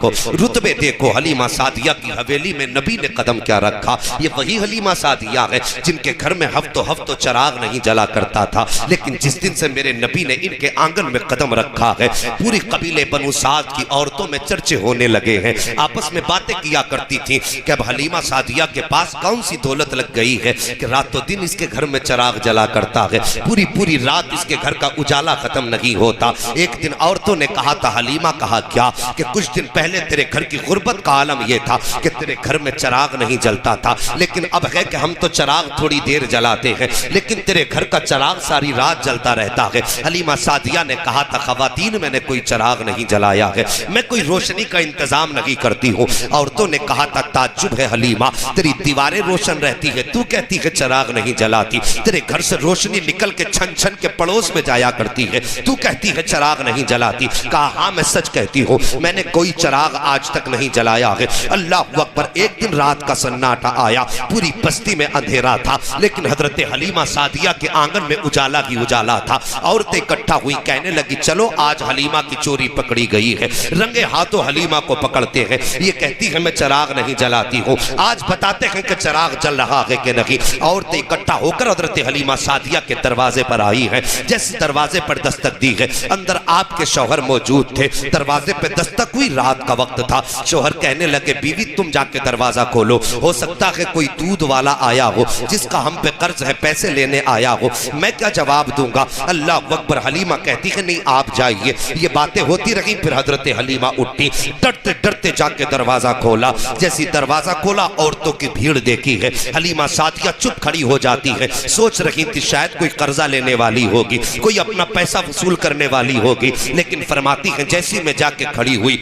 देखो, रुतबे देखो, हलीमा सादिया की हवेली में नबी ने कदम क्या रखा। ये वही हलीमा सादिया है जिनके घर में हफ्तों हफ्तों चिराग नहीं जला करता था, लेकिन जिस दिन से मेरे नबी ने इनके आंगन में कदम रखा है, पूरी कबीले बनु साद की औरतों में चर्चे होने लगे हैं। आपस में बातें किया करती थी कि अब हलीमा सादिया के पास कौन सी दौलत लग गई है कि रातों दिन इसके घर में चिराग जला करता है, पूरी पूरी रात इसके घर का उजाला खत्म नहीं होता। एक दिन औरतों ने कहा था, हलीमा कहा क्या कि कुछ दिन पहले तेरे घर की गुर्बत का आलम यह था कि तेरे घर में चिराग नहीं जलता था, लेकिन अब है कि हम तो चिराग थोड़ी देर जलाते हैं, लेकिन तेरे घर का चिराग सारी रात जलता रहता है। हलीमा सादिया ने कहा था, खवातीन मैंने कोई चिराग नहीं जलाया है, मैं कोई रोशनी का इंतजाम नहीं करती हूँ। औरतों ने कहा था, ताज्जुब है हलीमा, तेरी दीवारें रोशन रहती है, तू कहती है चिराग नहीं जलाती, तेरे घर से रोशनी निकल के छन छन के पड़ोस में जाया करती है, तू कहती है चिराग नहीं जलाती। कहा हाँ मैं सच कहती हूँ, मैंने कोई चिराग आज तक नहीं जलाया है। अल्लाह अकबर। एक दिन रात का सन्नाटा आया, पूरी बस्ती में अंधेरा था, लेकिन हजरत हलीमा सादिया के आंगन में उजाला ही उजाला था। औरतें इकट्ठा हुई, कहने लगी चलो आज हलीमा की चोरी पकड़ी गई है। रंगे हाथों हलीमा को पकड़ते हैं, ये कहती है मैं चिराग नहीं जलाती हूँ, आज बताते हैं कि चिराग जल रहा है कि नहीं। औरतें इकट्ठा होकर हजरत हलीमा सादिया के दरवाजे पर आई है। जैसे दरवाजे पर दस्तक दी है, अंदर आपके शौहर मौजूद थे। दरवाजे पे दस्तक हुई, रात का वक्त था। शौहर कहने लगे, बीवी तुम जाके दरवाजा खोलो, हो सकता है कोई दूध वाला आया हो जिसका हम पे कर्ज है, पैसे लेने आया हो। मैं क्या जवाब दूंगा। अल्लाह अकबर। हलीमा कहती है नहीं आप जाइए। ये बातें होती रही, फिर हजरत हलीमा उठी, डरते डरते जाके दरवाजा खोला। जैसी दरवाजा खोला, औरतों की भीड़ देखी है। हलीमा सादिया चुप खड़ी हो जाती है, सोच रही थी शायद कोई कर्जा लेने वाली होगी, कोई अपना पैसा वसूल करने वाली होगी, लेकिन फरमाती है जैसी मैं जाके खड़ी हुई,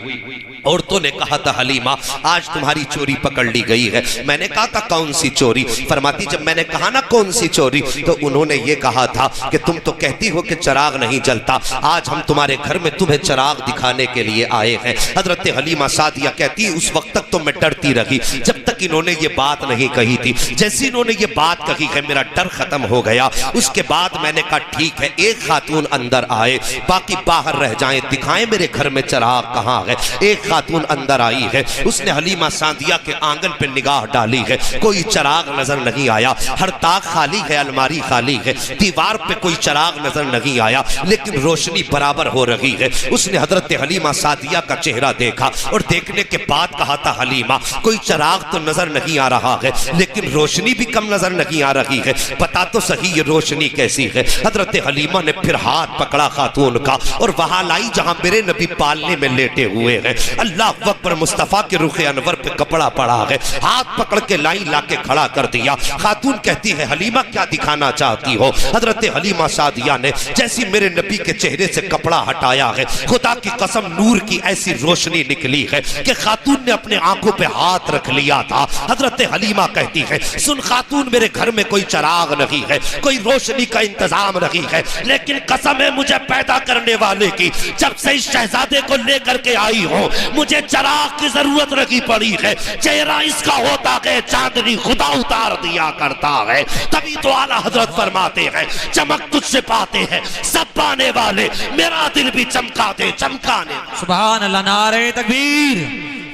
औरतों ने कहा था हलीमा आज तुम्हारी चोरी पकड़ ली गई है। मैंने कहा था कौन सी चोरी। फरमाती जब मैंने कहा ना कौन सी चोरी, तो उन्होंने ये कहा था कि तुम तो कहती हो कि चिराग नहीं जलता, आज हम तुम्हारे घर में तुम्हें चिराग दिखाने के लिए आए हैं। हजरत हलीमा सादिया कहती उस वक्त तक तो मैं डरती रही जब तक इन्होंने ये बात नहीं कही थी। जैसे इन्होंने ये बात कही है मेरा डर खत्म हो गया। उसके बाद मैंने कहा ठीक है, एक खातून अंदर आए, बाकी बाहर रह जाएं, दिखाएं मेरे घर में चिराग कहाँ है। एक खातून अंदर आई है, उसने हलीमा सादिया के आंगन पे निगाह डाली है, कोई चिराग नजर नहीं आया। हर ताक खाली है, अलमारी खाली है, दीवार पे कोई चिराग नजर नहीं आया, लेकिन रोशनी बराबर हो रही है। उसने हजरत हलीमा सादिया का चेहरा देखा और देखने के बाद कहा था हलीमा कोई चिराग तो नजर नहीं आ रहा है, लेकिन रोशनी भी कम नजर नहीं आ रही है, बता तो सही ये रोशनी कैसी है। हजरत हलीमा ने फिर हाथ पकड़ा खातून का और वहां लाई जहां मेरे नबी पालने में लेटे हुए हैं। अल्लाह अकबर। मुस्तफा के रुखे अनवर पे कपड़ा पड़ा है, हाथ पकड़ के लाई लाके खड़ा कर दिया। खातून कहती है हलीमा क्या दिखाना चाहती हो। हजरत हलीमा सादिया ने जैसी मेरे नबी के चेहरे से कपड़ा हटाया है, खुदा की कसम नूर की ऐसी रोशनी निकली है कि खातून ने अपने आंखों पे हाथ रख लिया था। हजरत हलीमा कहती है सुन खातून मेरे घर में कोई चिराग नहीं है, कोई रोशनी का इंतजाम नहीं है, लेकिन कसम है मुझे पैदा करने वाले की, जब से इस शहजादे को लेकर के आई हो मुझे चिराग की जरूरत नहीं पड़ी है। चेहरा इसका होता है चांदनी खुदा उतार दिया करता है। तभी तो आला हजरत फरमाते हैं चमक तुझसे पाते हैं सब पाने वाले, मेरा दिल भी चमका दे चमकाने। सुभान अल्लाह। नारे तकबीर,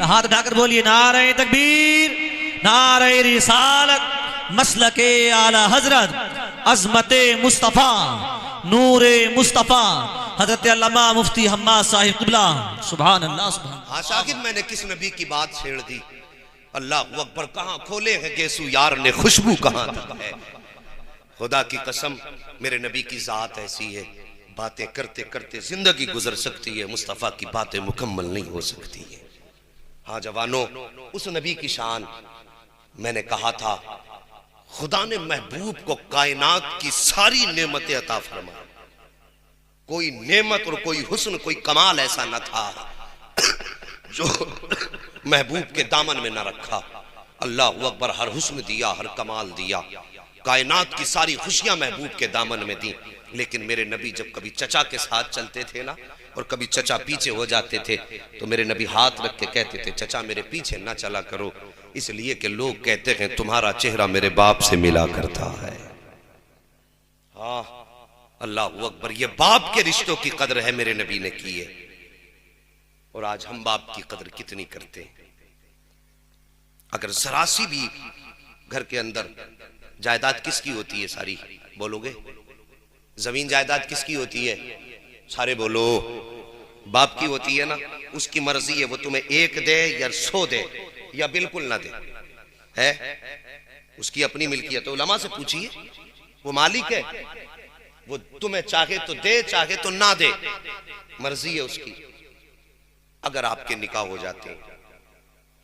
हाथ उठाकर बोलिए नारे तकबीर, नारे रिसालत, मसलके आला हजरत, अजमते मुस्तफा, नूरे मुस्तफा, हजरत अल्लामा मुफ्ती हम्माद साहिब क़िबला। सुभान अल्लाह सुभान। आशाकिर मैंने किस नबी की बात छेड़ दी। अल्लाह अकबर। कहाँ खोले हैं गेसू यार ने, खुशबू कहाँ तक है। खुदा की कसम मेरे नबी की जात ऐसी है, बातें करते करते जिंदगी गुजर सकती है, मुस्तफ़ा की बातें मुकम्मल नहीं हो सकती है। हाँ जवानों, उस नबी की शान मैंने कहा था खुदा ने महबूब को कायनात की सारी नेमतें अता फरमा, कोई नेमत और कोई हुस्न कोई कमाल ऐसा न था जो महबूब के दामन में न रखा। अल्लाह अकबर। हर हुस्न दिया, हर कमाल दिया, कायनात की सारी खुशियां महबूब के दामन में दी। लेकिन मेरे नबी जब कभी चचा के साथ चलते थे ना, और कभी चचा पीछे हो जाते थे, तो मेरे नबी हाथ रख के कहते थे चचा मेरे पीछे ना चला करो, इसलिए कि लोग कहते हैं तुम्हारा चेहरा मेरे बाप से मिला करता है। हाँ अल्लाह अकबर। ये बाप के रिश्तों की कदर है मेरे नबी ने की है। और आज हम बाप की कदर कितनी करते हैं। अगर जरा सी भी घर के अंदर जायदाद किसकी होती है सारी, बोलोगे? जमीन जायदाद किसकी होती है? सारे बोलो। बाप की होती है ना, उसकी मर्जी है, वो तुम्हें 1 दे या 100 दे या बिल्कुल ना दे, है उसकी अपनी मिल्कियत। तो उलमा से पूछिए, वो मालिक है, वो तुम्हें चाहे तो दे चाहे तो ना दे, मर्जी है उसकी। अगर आपके निकाह हो जाते हैं,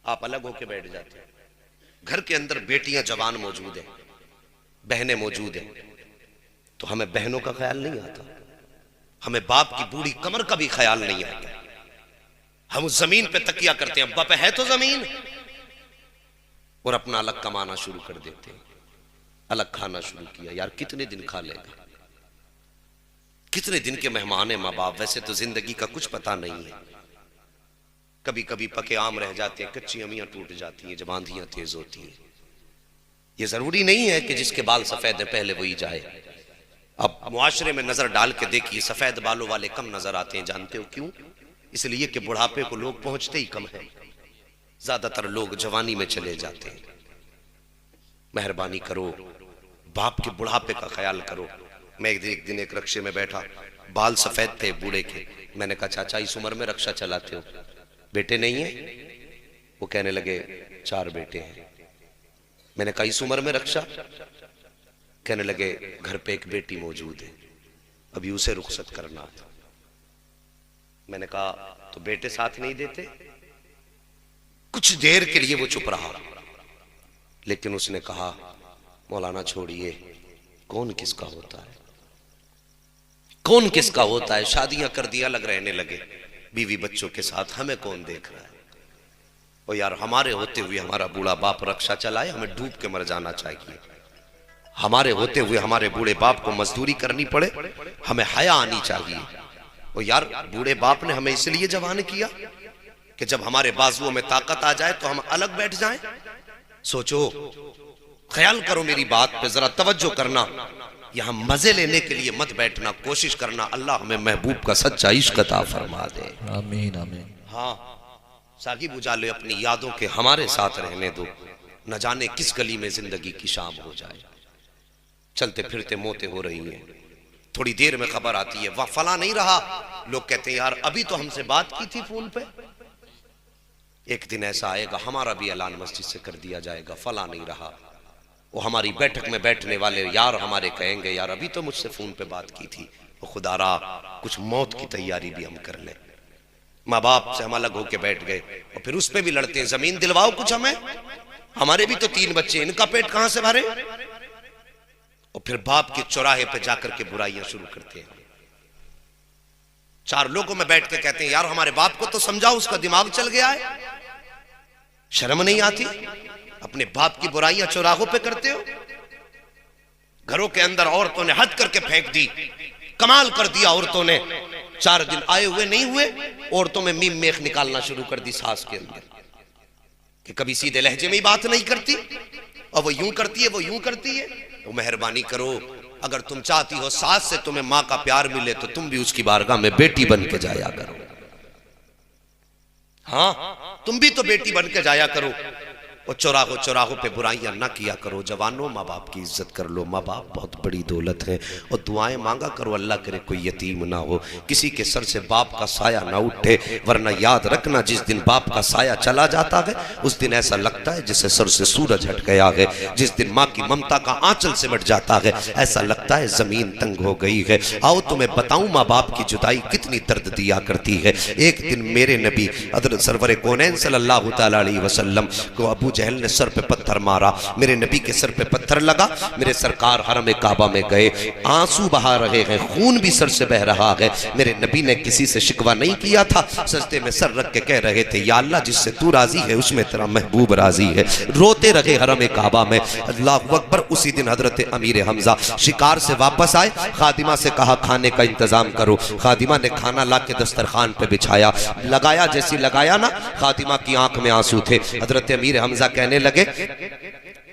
आप अलग होके बैठ जाते हैं, घर के अंदर बेटियां जवान मौजूद है, बहनें मौजूद है, तो हमें बहनों का ख्याल नहीं आता, हमें बाप की बूढ़ी कमर का भी ख्याल नहीं आता। हम उस जमीन पे तकिया करते हैं, अब्बा पे है तो जमीन, और अपना अलग कमाना शुरू कर देते हैं, अलग खाना शुरू किया। यार कितने दिन खा लेगा, कितने दिन के मेहमान है माँ बाप। वैसे तो जिंदगी का कुछ पता नहीं है, कभी कभी पके आम रह जाते हैं, कच्ची अमियां टूट जाती हैं जब आंधियां तेज होती हैं। ये जरूरी नहीं है कि जिसके बाल सफेद है पहले वही जाए। अब मुआशरे में नजर डाल के देखिए, सफेद बालों वाले कम नजर आते हैं। जानते हो क्यों? इसलिए कि बुढ़ापे को लोग पहुंचते ही कम है, ज्यादातर लोग जवानी में चले जाते हैं। मेहरबानी करो, बाप के बुढ़ापे का ख्याल करो। मैं एक दिन एक रक्शे में बैठा, बाल सफेद थे बूढ़े के। मैंने कहा चाचा इस उम्र में रक्षा चलाते हो, बेटे नहीं है? वो कहने लगे 4 बेटे हैं। मैंने कहा इस उम्र में रक्षा? कहने लगे घर पे एक बेटी मौजूद है, अभी उसे रुखसत करना है। मैंने कहा तो बेटे साथ नहीं देते? कुछ देर के लिए वो चुप रहा, लेकिन उसने कहा मौलाना छोड़िए, कौन किसका होता है, कौन किसका होता है। शादियां कर दिया, अलग रहने लगे बीवी बच्चों के साथ, हमें कौन देख रहा है। और यार हमारे होते हुए हमारा बूढ़ा बाप रक्षा चलाए, हमें डूब के मर जाना चाहिए। हमारे होते हुए हमारे बूढ़े बाप को मजदूरी करनी पड़े, हमें हया आनी चाहिए। और यार बूढ़े बाप ने हमें इसलिए जवान किया कि जब हमारे बाजुओं में ताकत आ जाए तो हम अलग बैठ जाएं। सोचो, ख्याल करो मेरी बात पे, जरा तवज्जो करना। यहां मजे लेने के लिए मत बैठना, कोशिश करना अल्लाह हमें महबूब का सच्चा इश्क अता फरमा दे। आमीन आमीन। हाँ साकिब उजाले अपनी यादों के हमारे साथ रहने दो, न जाने किस गली में जिंदगी की शाम हो जाए। चलते फिरते मौतें हो रही हैं, थोड़ी देर में खबर आती है वाह फला नहीं रहा। लोग कहते हैं यार अभी तो हमसे बात की थी फोन पे। एक दिन ऐसा आएगा हमारा भी ऐलान मस्जिद से कर दिया जाएगा, फला नहीं रहा। वो हमारी बैठक में बैठने वाले यार हमारे कहेंगे यार अभी तो मुझसे फोन पे बात की थी। वो खुदारा कुछ मौत की तैयारी भी हम कर लें। माँ बाप से हम अलग होके बैठ गए और फिर उस पे भी लड़ते हैं, जमीन दिलवाओ कुछ हमें, हमारे भी तो 3 बच्चे, इनका पेट कहां से भरे। और फिर बाप के चौराहे पे जाकर के बुराइयां शुरू करते हैं। 4 लोगों में बैठ के कहते हैं यार हमारे बाप को तो समझाओ, उसका दिमाग चल गया है। शर्म नहीं आती? अपने बाप की बुराइयां चौराहों पे करते हो। घरों के अंदर औरतों ने हद करके फेंक दी, कमाल कर दिया औरतों ने। 4 दिन आए हुए नहीं हुए, औरतों में मीम मेख निकालना शुरू कर दी सास के अंदर कि कभी सीधे लहजे में ही बात नहीं करती, और वो यूं करती है वो यूं करती है। तो मेहरबानी करो, अगर तुम चाहती हो सास से तुम्हें मां का प्यार मिले तो तुम भी उसकी बारगाह में बेटी बन के जाया करो। हाँ तुम भी तो बेटी बन के जाया करो, और चौराहों पे बुराइयां ना किया करो। जवानों माँ बाप की इज्जत कर लो, माँ बाप बहुत बड़ी दौलत है। और दुआएं मांगा करो, अल्लाह करे कोई यतीम ना हो, किसी के सर से बाप का साया ना उठे। वरना याद रखना जिस दिन बाप का साया चला जाता है उस दिन ऐसा लगता है जैसे सर से सूरज हट गया है। जिस दिन माँ की ममता का आंचल सिमट जाता है ऐसा लगता है जमीन तंग हो गई है। आओ तुम्हें बताऊं माँ बाप की जुदाई कितनी दर्द दिया करती है। एक दिन मेरे नबी हज़रत सरवर कौनैन सल्लल्लाहु तआला अलैहि वसल्लम को अबू जहल ने सर पे पत्थर मारा। मेरे नबी के सर पे पत्थर लगा, मेरे सरकार हरम काबा में गए, आंसू बहा रहे हैं, खून भी सर से बह रहा है। मेरे नबी ने किसी से शिकवा नहीं किया था, सजदे में सर रख के कह रहे थे या अल्लाह जिससे तू राजी है उसमें तेरा महबूब राजी है। रोते रहे हरम काबा में। अल्लाहु अकबर। उसी दिन हजरत अमीर हमजा शिकार से वापस आए, खादिमा से कहा खाने का इंतजाम करो। खादिमा ने खाना ला के दस्तरखान पे बिछाया, लगाया, जैसी लगाया ना खादिमा की आंख में आंसू थे। हजरत अमीर हमजा कहने लगे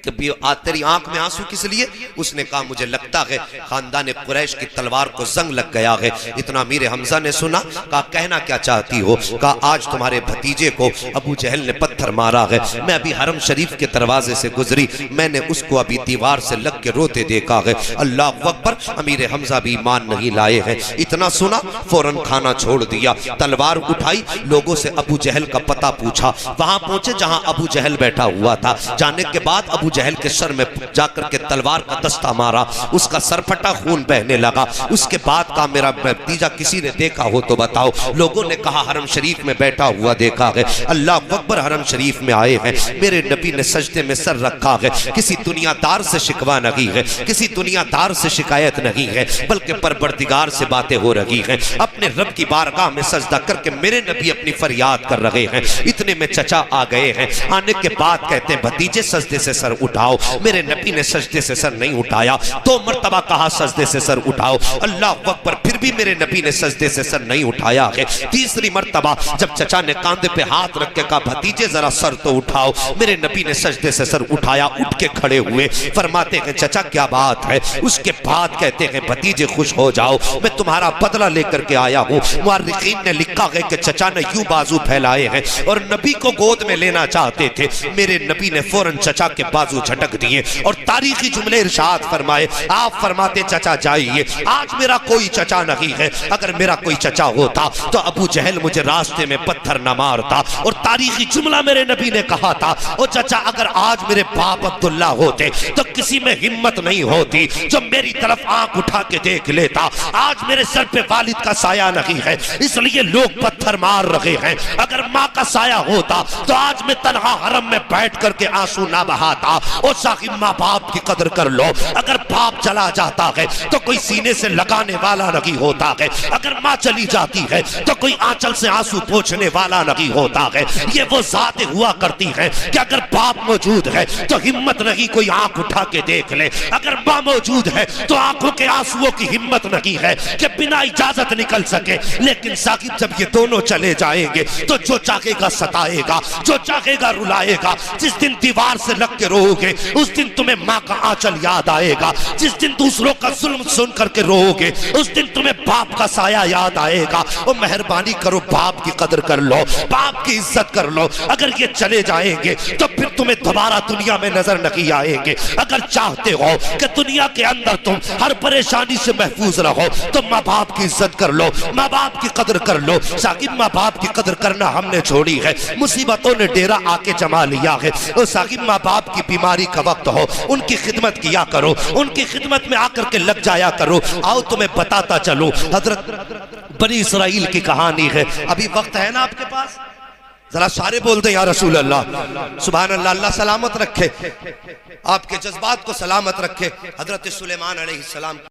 कि तेरी आंख में आंसू किस लिए? उसने कहा मुझे लगता है खानदान कुरैश की तलवार को जंग लग गया है। इतना मीर हमजा ने सुना, कहा कहना क्या चाहती हो? कहा आज तुम्हारे भतीजे को अबू जहल ने पत्थर मारा है, मैं अभी हरम शरीफ के दरवाजे से गुजरी, मैंने उसको अभी दीवार से लग के रोते देखा है। अल्लाह अकबर, अमीर हमजा भी ईमान नहीं लाए हैं। इतना सुना, फौरन खाना छोड़ दिया, तलवार उठाई, लोगों से अबू जहल का पता पूछा, वहां पहुंचे जहां अबू जहल बैठा हुआ था। जाने के बाद अबू जहल के सर में जाकर के तलवार का दस्ता मारा, उसका सर फटा, खून बहने लगा। उसके बाद का मेरा भतीजा किसी ने देखा हो तो बताओ। लोगों ने कहा हरम शरीफ में बैठा हुआ देखा है। अल्लाह अकबर, हरम शरीफ में आए हैं, मेरे नबी ने सजदे में सर रखा है। किसी दुनियादार से शिकवा नहीं है, किसी दुनियादार से शिकायत नहीं है, बल्कि परवरदिगार से बातें हो रही हैं। अपने रब की बारगाह में सजदा करके मेरे नबी अपनी फरियाद कर रहे हैं। इतने में चचा आ गए हैं। आने के बाद कहते हैं भतीजे सजदे से सर उठाओ। मेरे नबी ने सजदे से सर नहीं उठाया, 2 मरतबा कहा सजदे से सर उठाओ। अल्लाह अकबर, फिर भी मेरे नबी ने सजदे से सर नहीं उठाया है। तीसरी मरतबा जब चचा ने कांधे पे हाथ रख के कहा भतीजे जरा सर तो उठाओ, मेरे नबी ने सजदे से सर उठाया, उठ के खड़े हुए। फरमाते हैं चचा क्या बात है? उसके बाद कहते हैं भतीजे खुश हो जाओ, मैं तुम्हारा बदला लेकर के आया हूँ। मुअर्रिखीन ने लिखा है कि चचा ने यूं बाजू फैलाए हैं और नबी को गोद में लेना चाहते थे। मेरे नबी ने फौरन चचा के बाजू झटक दिए और तारीखी जुमले इरशाद फरमाए। आप फरमाते चचा जाइए, आज मेरा कोई चचा नहीं है, अगर मेरा कोई चचा होता तो अबू जहल मुझे रास्ते में पत्थर न मारता। और तारीखी जुमला मेरे नबी ने कहा था, ओ चचा अगर आज मेरे बाप अब्दुल्ला होते तो किसी में हिम्मत नहीं होती जो मेरी तरफ आंख उठा के देख लेता। आज मेरे सर पे वालिद का साया नहीं है, इसलिए लोग पत्थर मार रहे हैं। अगर माँ का साया होता तो आज मैं तन्हा हरम में बैठ करके आंसू ना बहाता। ओ साहिब, माँ बाप की कदर कर लो। अगर बाप चला जाता है तो कोई सीने से लगाने वाला नहीं होता है, अगर माँ चली जाती है तो कोई आंचल से आंसू पोंछने वाला नहीं होता है। ये वो जात हुआ करती है कि अगर बाप मौजूद है तो हिम्मत नहीं कोई आंख उठा के देख ले, अगर माँ मौजूद है तो आंखों के आंसुओं की हिम्मत नहीं है कि बिना इजाजत निकल सके। लेकिन साकिब जब ये दोनों चले जाएंगे तो जो चाहेगा सताएगा, जो चाहेगा रुलाएगा। जिस दिन दीवार से लग के रोओगे उस दिन तुम्हें माँ का आंचल याद आएगा। जिस दिन दूसरों का जुल्म सुन करके रोओगे उस दिन तुम्हें बाप का साया याद आएगा। और मेहरबानी करो, बाप की कदर कर लो, बाप की इज्जत कर लो। अगर ये चले जाएंगे तो फिर तुम्हें दोबारा दुनिया में नजर नहीं आएंगे। अगर चाहते हो कि दुनिया के अंदर तुम हर परेशानी से महफूज रहो तो माँ बाप की इज्जत कर लो, माँ बाप की कदर कर लो। साकिब, माँ बाप की कदर करना हमने छोड़ी है, मुसीबतों ने डेरा आके जमा लिया है। और साकिब, माँ बाप की बीमारी का वक्त हो उनकी खिदमत किया करो, उनकी खिदमत में आकर के लग जाया करो। आओ तुम्हें बताता चलो, हजरत बनी इसराइल की कहानी है। अभी वक्त है ना आपके पास? जरा सारे बोल दे या रसूल अल्लाह, सुभान अल्लाह। अल्लाह सलामत रखे, आपके जज्बात को सलामत रखे। हजरत सुलेमान अलैहिस्सलाम